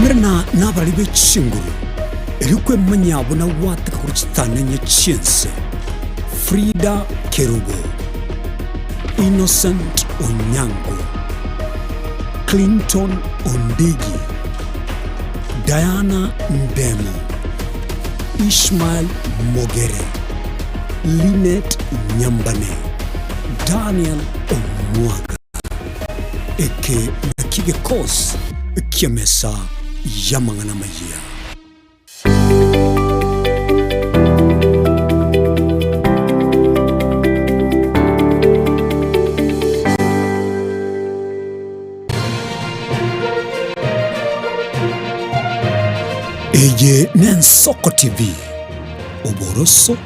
Mirna nabaribe chinguru. Erikwe manyabo na wataka kuchitananya chinse. Frida Kerubo, Innocent Onyango, Clinton Ondigi, Diana Ndemo, Ishmael Mogere, Lynette Nyambane, Daniel Omwaga, Eke Nakige Kos, Kiamesa Yamangana Maya. Eye Nensoko TV, Oboroso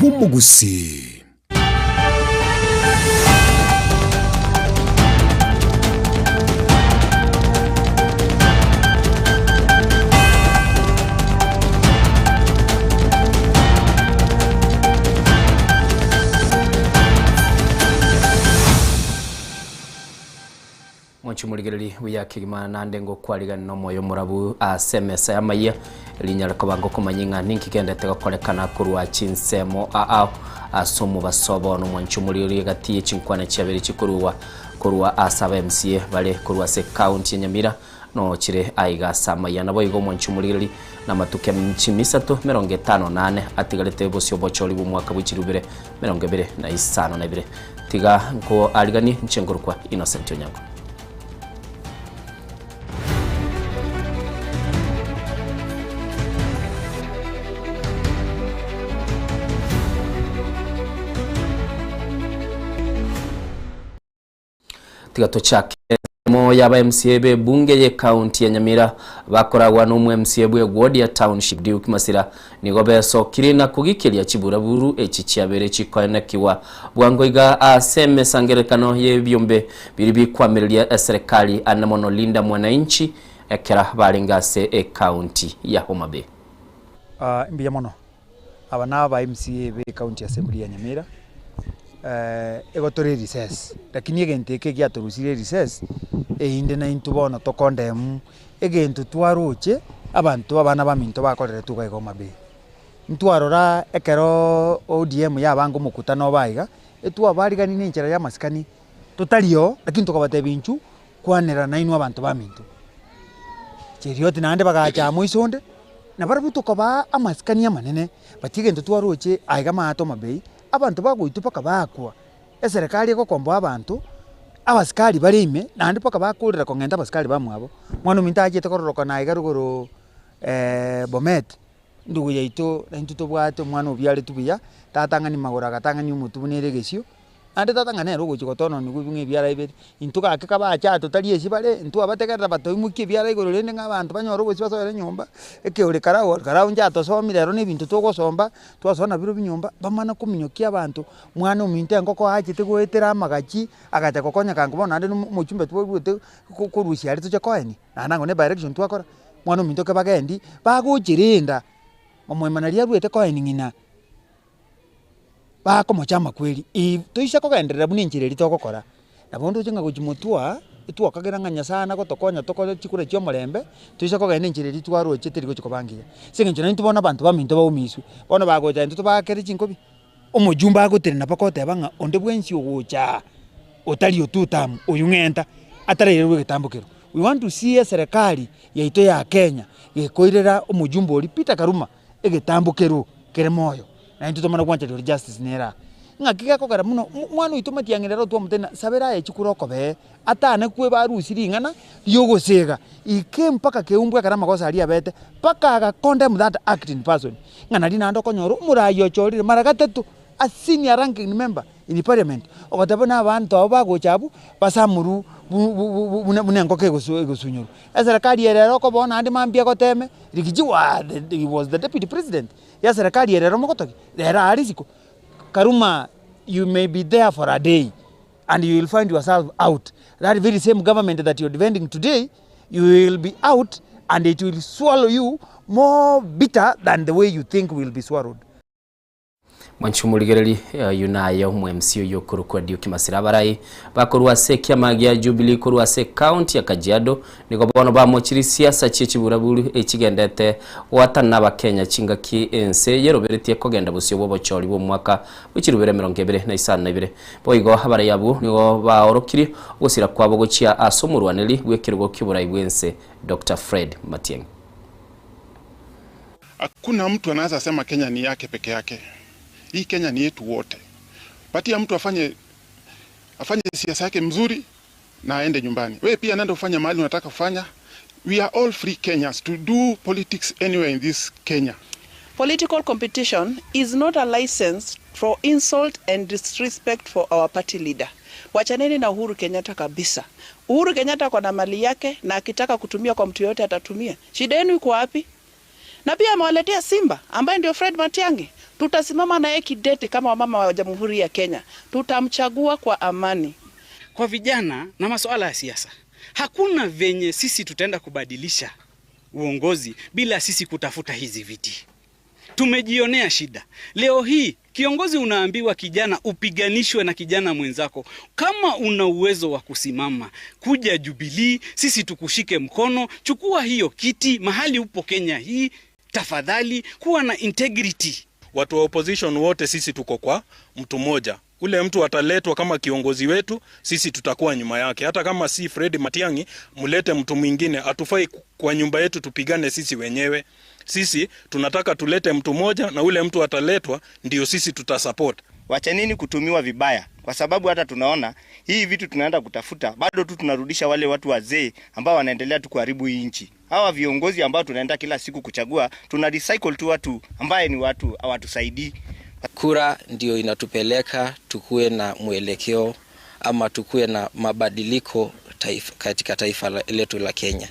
Bumugusi. Murigereri wiyakigima nandengo kwariganira no moyo murabu asemesa yamaya linyara kabango kumanyinga ninkigende gakorekana kurwa chinsemo asomu basobo no mwanchumuriri gati chinkwane cyabere kurwa asaba MCA bale kurwa se county Nyamira no chire aiga samaya nabo igo mwanchumuriri na matuke mchimisatu 58 atigarete bosyo bochori bu mwaka bw'ikirubire 2025 tiga ngo arigani ncengurukwa Innocent Onyango. Tigato chake mo yaba MCA be bunge ye county ya Nyamira bakoragwa no MCA bwe ward ya township Duke Masira nigobe so kirina kugikiria kiburaburu eki cyabere kikonekiwa bwangoiga aseme sangerekano ye byombe biribi kwamiriria serikali anamono linda mwananchi ekera balingase county ya Homa Bay. Mbiya mono abana ba MCA be county assembly ya Nyamira egotore recess lakini egente ke turusire recess inde na intubona tokondemu egento twaruche abantu abana baminto bakorere tuga Homa Bay ntwarora ekero ODM yabango mukutano baiga etwa barigani n'inchera ya masikani totaliyo lakini tukabate binchu kwanera nainwa abantu baminto cherioti nande bagacha muisonde na barabuto koba amasikani amanene batigento twaruche aiga mato Homa Bay abantu bagoitu paka bakwa eserikali ko kombo abantu abasikali barime nandi paka bakulira kongenda abasikali bamwabo mwana minta aje tekororoka na igarugoro Bomet ndugu yaito ntu tobwate mwana obyale tubiya tatangani magora gatangani umutubunere gesio ande tatangana rogo chikotono nigubinge byara ibere intuka akeka bacha totaliye sibale ntu abatekerera batoimukie byara igoro rende ngabantu banyoro bose basoera nyomba eke uri karao nja tosomire ero nebintu togosomba twasona biro binyomba bamana kuminyokia abantu mwana ominte ngoko hachite gwetera amagachi agacha kokonya kangubona ande muchumbe twebute kurushya ari tuche koeni nanango ne direction twakora mwana ominte ke bagendi baguchirinda omwemanaria rwete koeni ngina bako mochama kweli toisha kogenderera buninchireri tokokora nabondo chenga kuchimutwa etwa kageranganya sana gotokonya tokole chikure chyo morembe toisha kogenda inchireri twaroche teriko chikobangiya sengencho nani tubona abantu baminto baumiswe bona bagoja ntu tubakere chinkobi omujumba agoteri napakote banga onde bwensi ogocha otali otutam oyungenta atarerwe gitambukiro. We want to see a serikali yaito ya Kenya yekoirera omujumba oli Peter Karuma egitambukiro keremoyo na ntutomana kwancha ri justice nera ngakika kokara muno mwana utumatiangirero twa mutena sabera echikuroko be atane kwe barusiri ngana yogosega ike mpaka keumbwe karama kosa ali abete paka ga condemn that acting person ngana lina ndo konyoro murayo chorire mara gatatu a senior ranking member in parliament ogotabona abantu abo bagochabu basamuru bunengo ke gosunyuru eserikali erero ko bona andi mambia goteme rikijiwa he was the deputy president ya serikali erero mokotoki era arisiko Karuma, you may be there for a day and you will find yourself out. That very same government that you're defending today, you will be out and it will swallow you more bitter than the way you think will be swallowed. Mwanchumuligereri yunayo MC yokuru kwa Diuki Masirabarai bakorwa se kiama gya Jubilee korwa se county ya Kajiado niko bono ba mochiri siasa chichiburaburu ekigendete watana ba Kenya chingaki ense yeroberetie kogenda busyo bobochori bo mwaka w'ikirubere 2022 boigo habara yabu nigo baorokiri gusira kwabo gochia asomurwaneli gwekirgo kiburayi bwense Dr. Fred Matiang'i. Hakuna mtu anaweza sema Kenya ni yake peke yake. Hii Kenya ni yetu wote. Patia mtu afanye siasa yake mzuri na aende nyumbani. Wewe pia nenda ufanye mahali unataka kufanya. We are all free Kenyans to do politics anywhere in this Kenya. Political competition is not a license for insult and disrespect for our party leader. Wachaneni na Uhuru Kenyatta kabisa. Uhuru Kenyatta kwa na mali yake na akitaka kutumia kwa mtu yote atatumia. Shida yenu iko wapi? Na pia amewaletea Simba ambaye ndio Fred Matiang'i. Tutasimama na yeye kidete kama wamama wa Jamhuri ya Kenya. Tutamchagua kwa amani. Kwa vijana na masuala ya siasa, hakuna venye sisi tutaenda kubadilisha uongozi bila sisi kutafuta hizi viti. Tumejionea shida. Leo hii kiongozi unaambiwa kijana upiganishwe na kijana mwenzako. Kama una uwezo wa kusimama kuja Jubilee, sisi tukushike mkono, chukua hiyo kiti mahali upo Kenya hii, tafadhali kuwa na integrity. Watu wa opposition wote sisi tuko kwa mtu mmoja. Ule mtu ataletwa kama kiongozi wetu, sisi tutakuwa nyuma yake. Hata kama si Fred Matiang'i, mulete mtu mwingine. Atufai kwa nyumba yetu tupigane sisi wenyewe. Sisi tunataka tulete mtu mmoja na ule mtu ataletwa ndio sisi tutasupport. Wachanini kutumiwa vibaya kwa sababu hata tunaona hii vitu tunaenda kutafuta bado tu tunarudisha wale watu wazee ambao wanaendelea tu kuharibu hii nchi. Hawa viongozi ambao tunaenda kila siku kuchagua tuna recycle tu watu ambaye ni watu hawatusaidii. Kura ndio inatupeleka tukue na mwelekeo ama tukue na mabadiliko katika taifa letu la Kenya.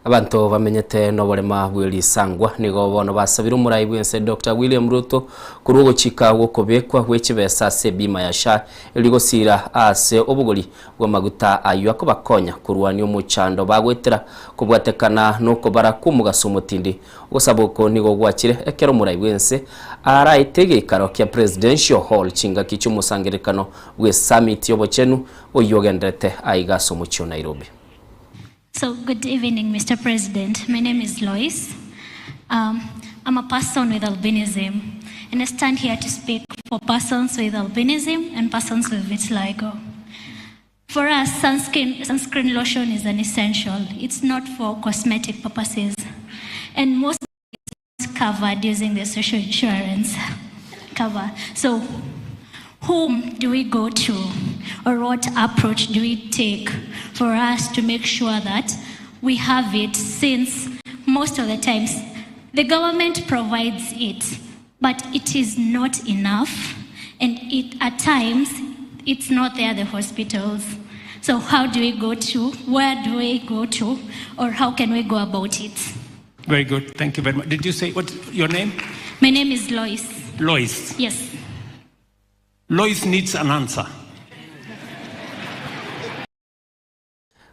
Abantu bamenyete no borema bwiri sangwa nigo bono basabira umurayi bwense Dr. William Ruto kurugo chika gukobekwa wekibesa se bima yasha eligosira ase obuguri bw'amaguta ayo akobakonya kurwanya umuchando bagwetera kubwatekana nuko barakumugaso mutindi usabuko nigo gwakire ekero umurayi bwense ara itegekaro kya presidential hall chinga kichumusangerekano bwe summit yobochenu oyogendete aigaso mucho Nairobi. So, good evening, Mr. President. My name is Lois. I'm a person with albinism, and I stand here to speak for persons with albinism and persons with vitiligo. For us, sunscreen lotion is an essential. It's not for cosmetic purposes, and most is covered using the social insurance cover. So, whom do we go to, or what approach do we take for us to make sure that we have it, since most of the times the government provides it, but it is not enough, and at times it's not there at the hospitals. So how do we go to, where do we go to, or how can we go about it? Very good, thank you very much. Did you say, what's your name? My name is Lois. Lois? Yes. Lois needs an answer.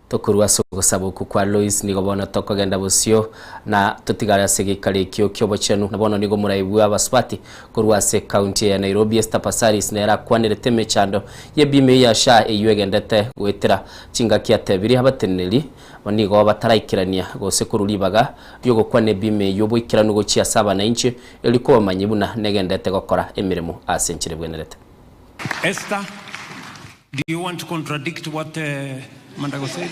Tokurwa sogosabo kwa Lois nigo bona tokogenda busyo na tutigara segikale kyo kyobochenu na bono nigo murayibu abaswati kurwa se county ya Nairobi esta pasaris nera kwanere teme chando ye bime ya sha eyugendete wetera chinga kyatebiri abateneri banigo bataraikirania gose kurulibaga byo gokwane bime yoboikirano go chia 7 na inchi eliko bamanyibuna negendete gokora emirimo asenchire bwenerete. Esther, do you want to contradict what Mandago said?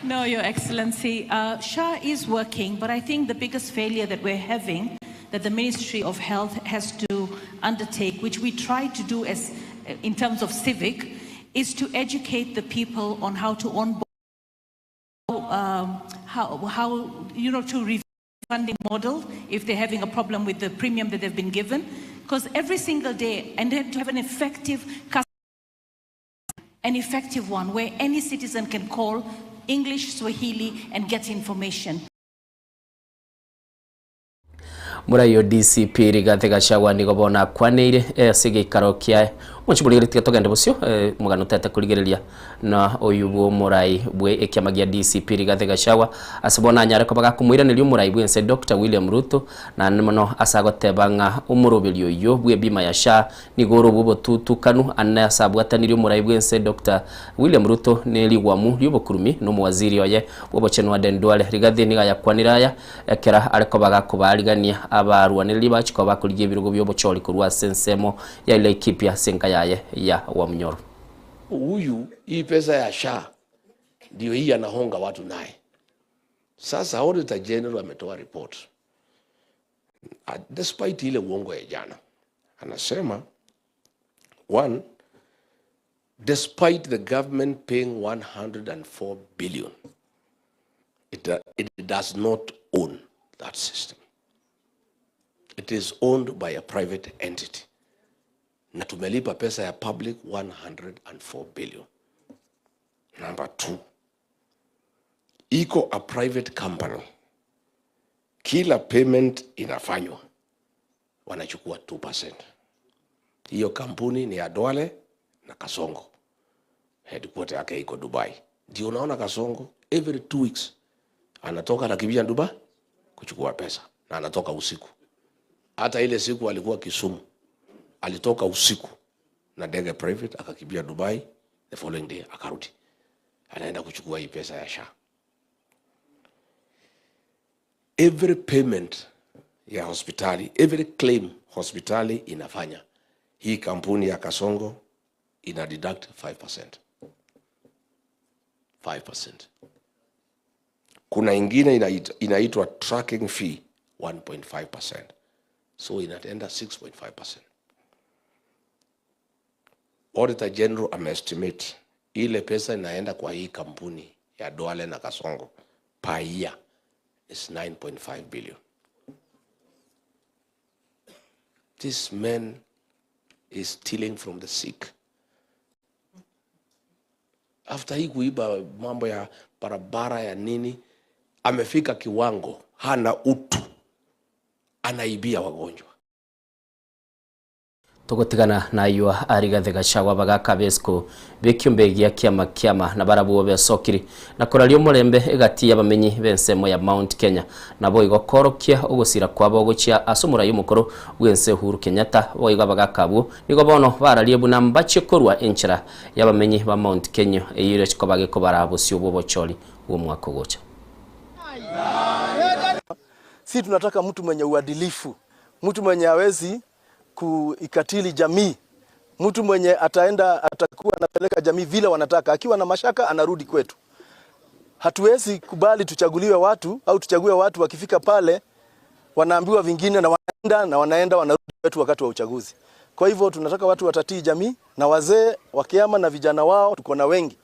No, Your Excellency. SHA is working, but I think the biggest failure that we're having, that the Ministry of Health has to undertake, which we try to do as in terms of civic, is to educate the people on how to onboard, how to review the funding model if they're having a problem with the premium that they've been given. Because every single day, and then to have an effective one where any citizen can call English, Swahili, and get information. Murayo DCP Rigathi Gachagua nigo bona kwaneire sigikaro kya Mwachibuligiri tugende bucio mugano tete kuligiriria na oyubu murai bwe ekiamagia DCP Rigathi Gachagua asibona nyare ko bagakumwiranirio murai bwense Dr. William Ruto na nimono asagotebanga umuroberio yo bwe bima ya SHA nigoro bubo tutukanu anna asabwatanirio murai bwense Dr. William Ruto neligwamu lyobokurumi no muwaziri oye bobochenwa Dendwale Rigathi niga yakwaniraya ekera ariko bagakubarigania abarwaniriri bachiko bakuligie birugo byobochori kurwa sensemo ya ile kipya senka yaye ya Wamnyoro. Huyu hii pesa ya SHA ndio hii anahonga watu naye. Sasa Auditor General ametoa report. Despite ile uongo ya jana. Anasema one, despite the government paying 104 billion, it does not own that system. It is owned by a private entity. Na tumelipa pesa ya public 104 billion. Number 2, iko a private company. Kila payment inafanywa wanachukua 2%. Hiyo kampuni ni ya Duale na Kasongo. Headquarter yake iko Dubai. Ndio unaona Kasongo every 2 weeks anatoka na kibia Dubai kuchukua pesa na anatoka usiku. Hata ile siku alikuwa Kisumu, alitoka usiku na ndege private akakibia Dubai, the following day akarudi. Anaenda kuchukua hii pesa ya SHA. Every payment ya hospitali, every claim hospitali inafanya, hii kampuni ya Kasongo ina deduct 5%. 5%. Kuna ingine inaitwa tracking fee 1.5%. So inaenda 6.5%. Auditor General ameestimate ile pesa inaenda kwa hii kampuni ya Duale na Kasongo per year is 9.5 billion. This man is stealing from the sick. After hii kuiba mambo ya barabara ya nini, amefika kiwango hana utu, anaibia wagonjwa. Tugutigana na yua Rigathi Gachagua bagakabesko bekyumbegia kiama na barabu besokiri na korario murembe egati y'abamenyi bensemo ya Mount Kenya nabo igokorokia ugusira kwabo gucia asumura y'umukuru wense Uhuru Kenyatta boiga bagakabwo nigo bono bararie buna mbache korwa enchira y'abamenyi ba Mount Kenya eyire chiko bageko barabo si ubobochori wo mwaka gocha. Si tunataka mtu mwenye uadilifu, mtu mwenye hawezi kuikatili jamii, mtu mwenye atakuwa anapeleka jamii vile wanataka, akiwa na mashaka anarudi kwetu. Hatuwezi kubali tuchaguliwe watu au tuchague watu wakifika pale wanaambiwa vingine na wanaenda wanarudi kwetu wakati wa uchaguzi. Kwa hivyo tunataka watu watatii jamii, na wazee wakiama na vijana wao tuko na wengi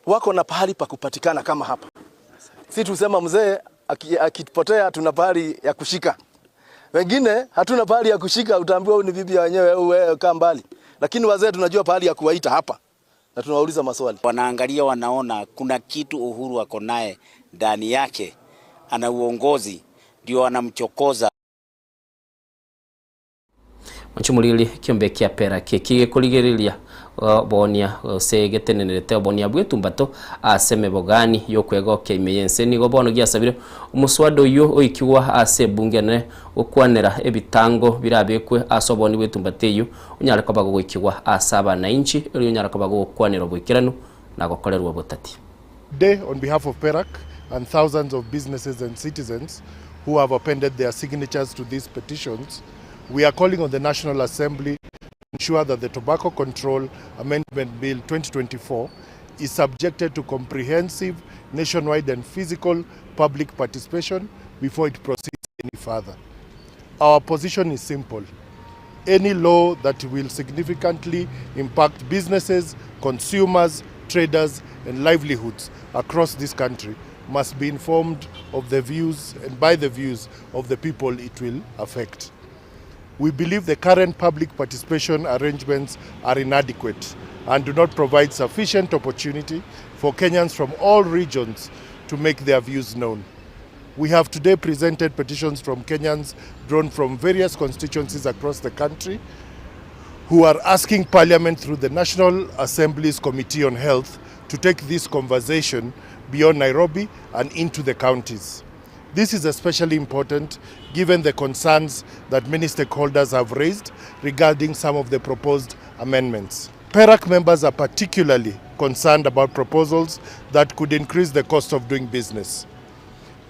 wako na pahali pa kupatikana kama hapa. Si tusema mzee akipotea tuna pahali ya kushika. Wengine hatuna pahali ya kushika, utaambiwa ni bibi wenyewe au wewe kaa mbali. Lakini wazee tunajua pahali ya kuwaita hapa. Na tunawauliza maswali. Wanaangalia, wanaona kuna kitu Uhuru ako naye ndani yake, ana uongozi, ndio wanamchokoza. Mchumulili kiombe kia pera kiki kuligirilia bonia segetenenete bonia bwetumbato aseme bogani yokwego keimeyense nigo bono giasabire umuswado yo oikiwa ase bungene okwanera ebitango birabekwe asoboni bwetumbateyo unyara ko bago goikiwa asaba na inchi eri unyara ko bago okwanera bwikiranu nagokorerwa botati. Today, on behalf of PERAC and thousands of businesses and citizens who have appended their signatures to these petitions, we are calling on the National Assembly to ensure that the Tobacco Control Amendment Bill 2024 is subjected to comprehensive nationwide and physical public participation before it proceeds any further. Our position is simple. Any law that will significantly impact businesses, consumers, traders, and livelihoods across this country must be informed of the views and by the views of the people it will affect. We believe the current public participation arrangements are inadequate and do not provide sufficient opportunity for Kenyans from all regions to make their views known. We have today presented petitions from Kenyans drawn from various constituencies across the country who are asking Parliament through the National Assembly's Committee on Health to take this conversation beyond Nairobi and into the counties. This is especially important given the concerns that many stakeholders have raised regarding some of the proposed amendments. PERAC members are particularly concerned about proposals that could increase the cost of doing business,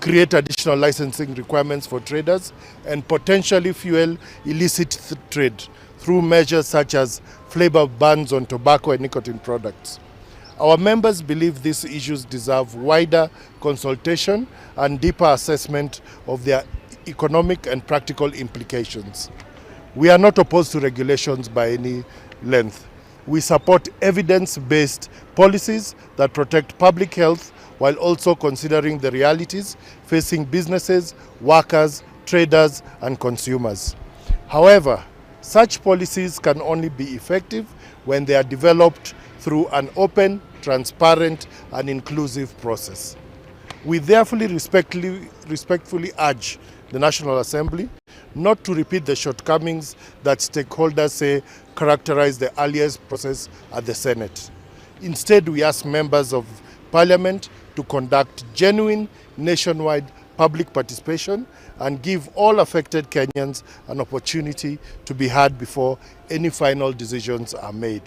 create additional licensing requirements for traders, and potentially fuel illicit trade through measures such as flavor bans on tobacco and nicotine products. Our members believe these issues deserve wider consultation and deeper assessment of their economic and practical implications. We are not opposed to regulations by any length. We support evidence-based policies that protect public health while also considering the realities facing businesses, workers, traders, and consumers. However, such policies can only be effective when they are developed through an open, transparent, and inclusive process. We therefore respectfully urge the National Assembly not to repeat the shortcomings that stakeholders say characterize the earliest process at the Senate. Instead, we ask members of Parliament to conduct genuine nationwide public participation and give all affected Kenyans an opportunity to be heard before any final decisions are made.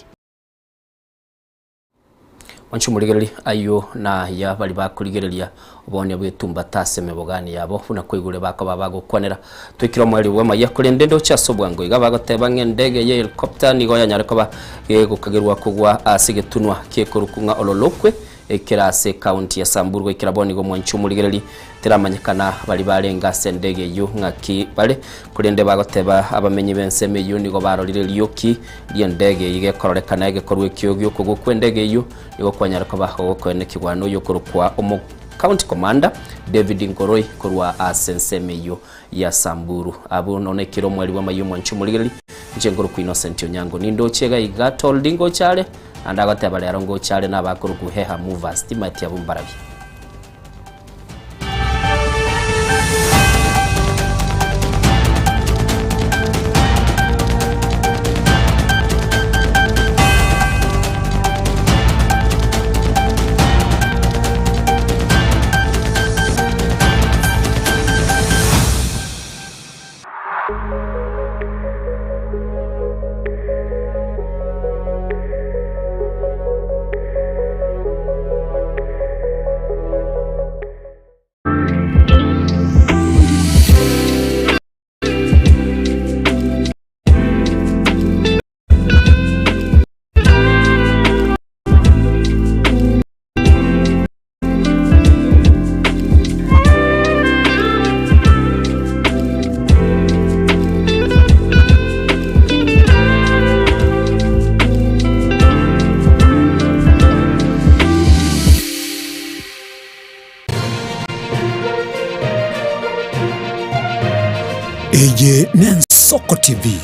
Wanchumuligereri ayo na ya bali bakurigereria ubone bwetumba taseme bogani yabo funa kwigure bako babagukwanera twikira mweli wema yakurendendo cyasobwango igabagoteba ndege ye helicopter nigo yanyareko ba gukagerwa kugwa asigetunwa kekurukunga ololokwe ekirase county ya Samburu ikiraboni go mwanchumuligereri tiramanyikana bali barenga sendege yo ngaki bale kurende bagoteba abamenyi benseme yo nigo barorire lyoki lye ndege igekororekana igekorwe kiyogyo kugukwendege yo nigo kwanyarako baho kwene kigwano yo kurukwa County Commander David Ngoroi kurwa asenseme yo ya Samburu abo none kiro mwali wa mayo mwanchumuligereri njengoro ku Innocent Onyango nindo chega igato ndingo chale andagoteba lero ngo chale nabakuru guheha movers timati yabumbarabi Eye Nensoko TV.